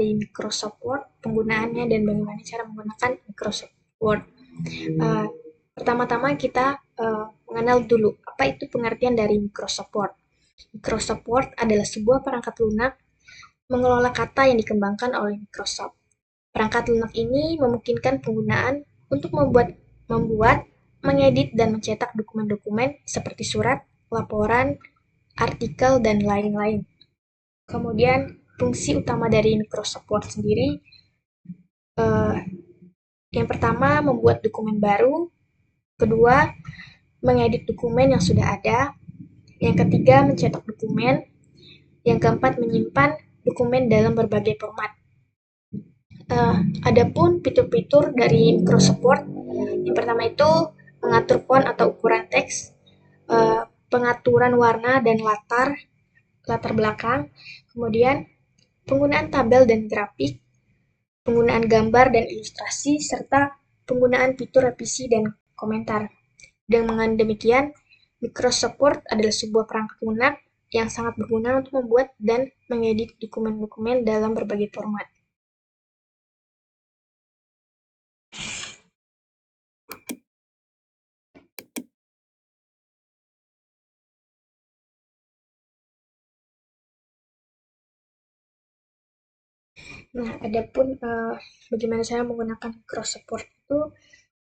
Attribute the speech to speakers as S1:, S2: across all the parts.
S1: di Microsoft Word, penggunaannya dan bagaimana cara menggunakan Microsoft Word. Pertama-tama kita mengenal dulu apa itu pengertian dari Microsoft Word. Microsoft Word adalah sebuah perangkat lunak mengelola kata yang dikembangkan oleh Microsoft. Perangkat lunak ini memungkinkan penggunaan untuk membuat, mengedit, dan mencetak dokumen-dokumen seperti surat, laporan, artikel, dan lain-lain. Kemudian, fungsi utama dari Microsoft Word sendiri, yang pertama, membuat dokumen baru. Kedua, mengedit dokumen yang sudah ada. Yang ketiga, mencetak dokumen. Yang keempat, menyimpan dokumen dalam berbagai format. Adapun fitur-fitur dari Microsoft Word, yang pertama itu mengatur font atau ukuran teks, pengaturan warna dan latar belakang, kemudian penggunaan tabel dan grafik, penggunaan gambar dan ilustrasi, serta penggunaan fitur revisi dan komentar. Dengan demikian, Microsoft Word adalah sebuah perangkat lunak yang sangat berguna untuk membuat dan mengedit dokumen-dokumen dalam berbagai format. Nah, adapun bagaimana cara menggunakan Microsoft Word itu,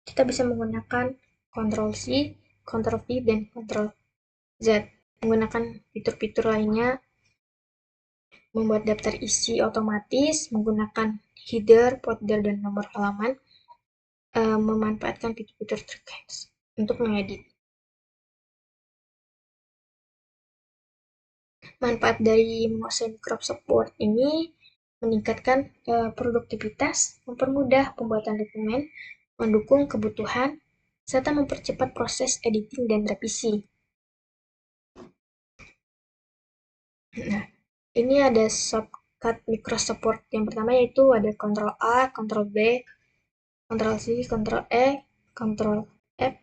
S1: kita bisa menggunakan Ctrl+C, Ctrl+V, dan Ctrl+Z. Menggunakan fitur-fitur lainnya, membuat daftar isi otomatis, menggunakan header, folder, dan nomor halaman, memanfaatkan fitur-fitur terkait untuk mengedit. Manfaat dari menguasai Microsoft Word ini meningkatkan produktivitas, mempermudah pembuatan dokumen, mendukung kebutuhan, serta mempercepat proses editing dan revisi. Nah, ini ada shortcut Microsoft Word. Yang pertama yaitu ada Ctrl+A, Ctrl+B, Ctrl+C, Ctrl+E, Ctrl+F.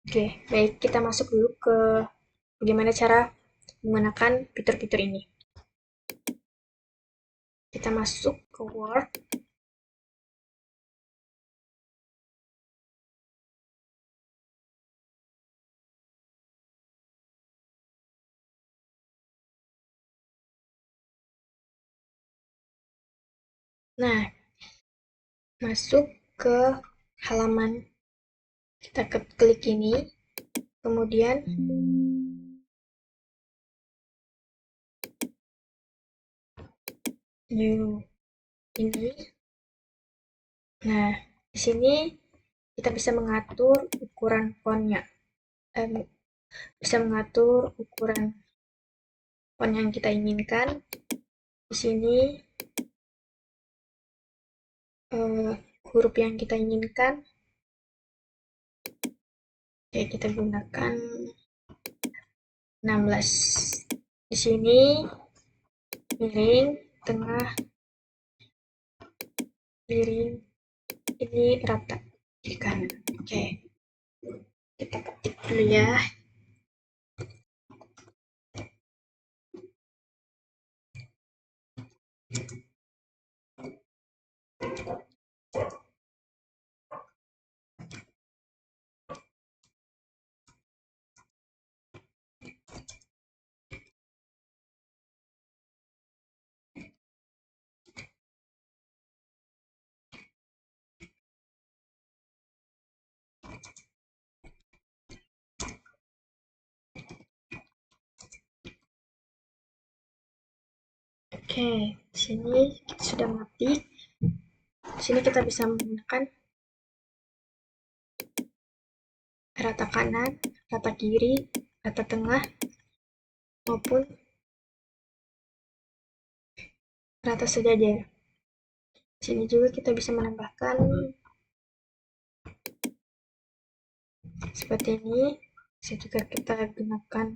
S1: Oke, baik, kita masuk dulu ke bagaimana cara menggunakan fitur-fitur ini. Kita masuk ke Word. Nah, masuk ke halaman, kita klik ini, kemudian new ini. Nah, di sini kita bisa mengatur ukuran fontnya, bisa mengatur ukuran font yang kita inginkan. Di sini huruf yang kita inginkan. Oke, kita gunakan 16. Di sini miring, tengah, miring, ini rata kiri kanan. Oke, kita ketik dulu ya. Oke, di sini kita sudah mengetik. Di sini kita bisa menggunakan rata kanan, rata kiri, rata tengah, maupun rata sejajar. Di sini juga kita bisa menambahkan seperti ini. Bisa juga kita gunakan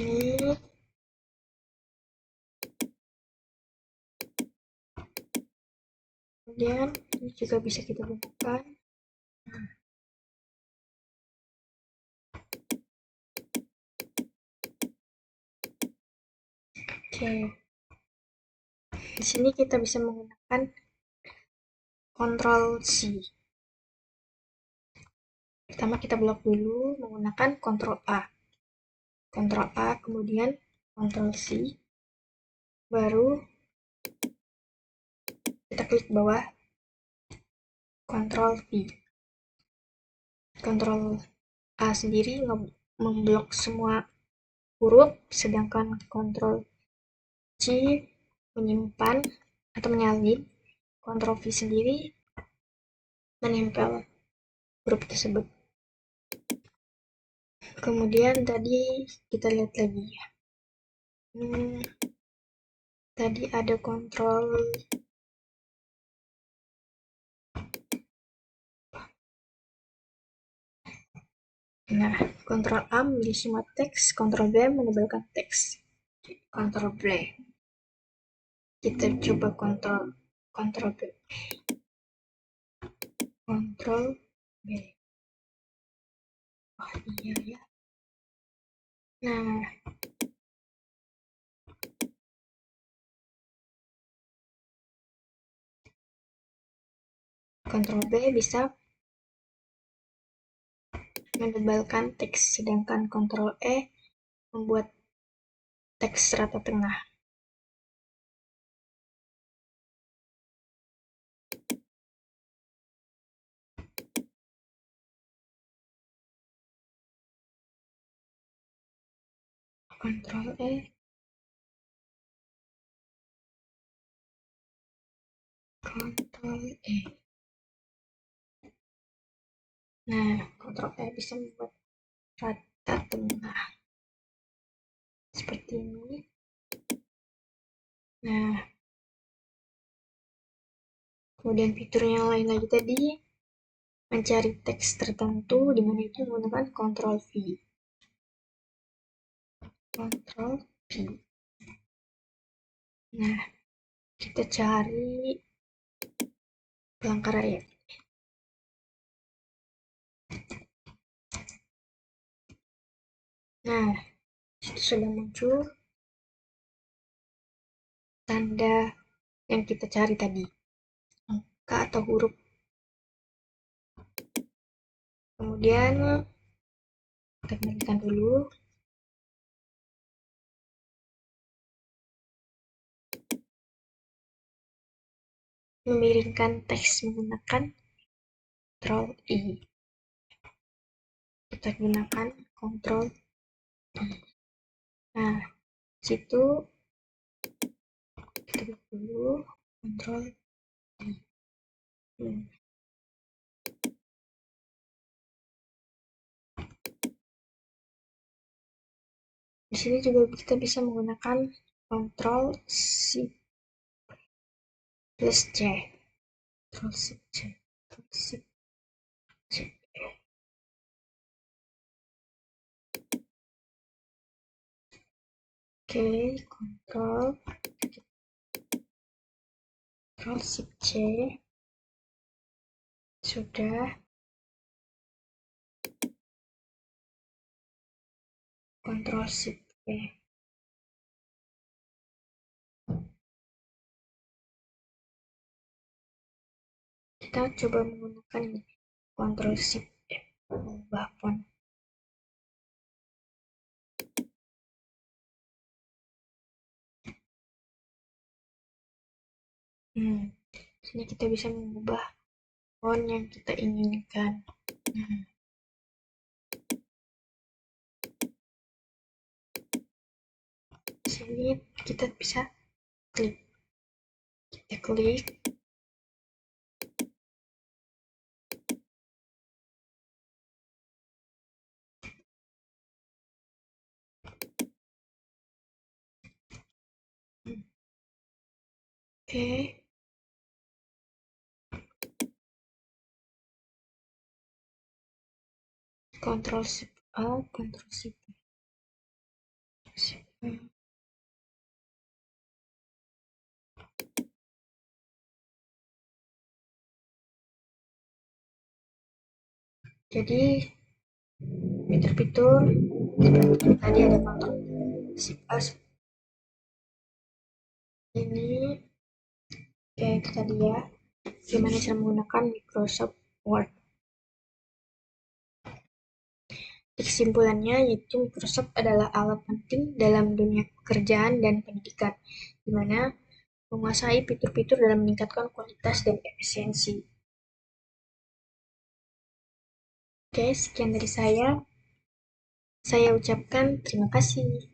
S1: ini. Kemudian ini juga bisa kita gunakan. Oke. Di sini kita bisa menggunakan Ctrl C. Pertama kita blok dulu menggunakan Ctrl A. Ctrl A, kemudian Ctrl C. Baru kita klik bawah, Ctrl V. Ctrl A sendiri memblok semua huruf, sedangkan Ctrl C menyimpan atau menyalin, Ctrl V sendiri menempel huruf tersebut. Kemudian tadi kita lihat lagi ya. Tadi ada kontrol kontrol A memilih semua teks, kontrol B menebalkan teks. Kontrol B. Kita coba kontrol B. Kontrol B. Oh iya ya. Nah, kontrol B bisa menebalkan teks, sedangkan kontrol E membuat teks rata tengah. Kontrol E. Kontrol E. Nah, kontrol E bisa membuat rata tengah. Seperti ini. Nah, kemudian fitur yang lain lagi tadi, mencari teks tertentu, di mana itu menggunakan Ctrl V. Ctrl V. Nah, kita cari Palangkaraya. Nah, itu sudah muncul tanda yang kita cari tadi, angka atau huruf. Kemudian kita kembalikan dulu. Memiringkan teks menggunakan Ctrl I. Kita gunakan Ctrl I. Nah, situ kita klik dulu Ctrl I. Di sini juga kita bisa menggunakan Ctrl Shift plus C. Ctrl Shift C. Ctrl Shift C. Oke, Ctrl Shift C. Sudah. Ctrl Shift V. Kita coba menggunakan ini. Ctrl Shift F. Mengubah font. Sini kita bisa mengubah font yang kita inginkan. Sini kita bisa klik. Kita klik. Oke. Ctrl Shift A, Ctrl Shift A. Jadi fitur-fitur seperti tadi, ada Ctrl Shift A ini Oke, itu tadi ya. Gimana cara menggunakan Microsoft Word. Kesimpulannya, yaitu Microsoft adalah alat penting dalam dunia pekerjaan dan pendidikan, di mana menguasai fitur-fitur dalam meningkatkan kualitas dan efisiensi. Oke, sekian dari saya. Saya ucapkan terima kasih.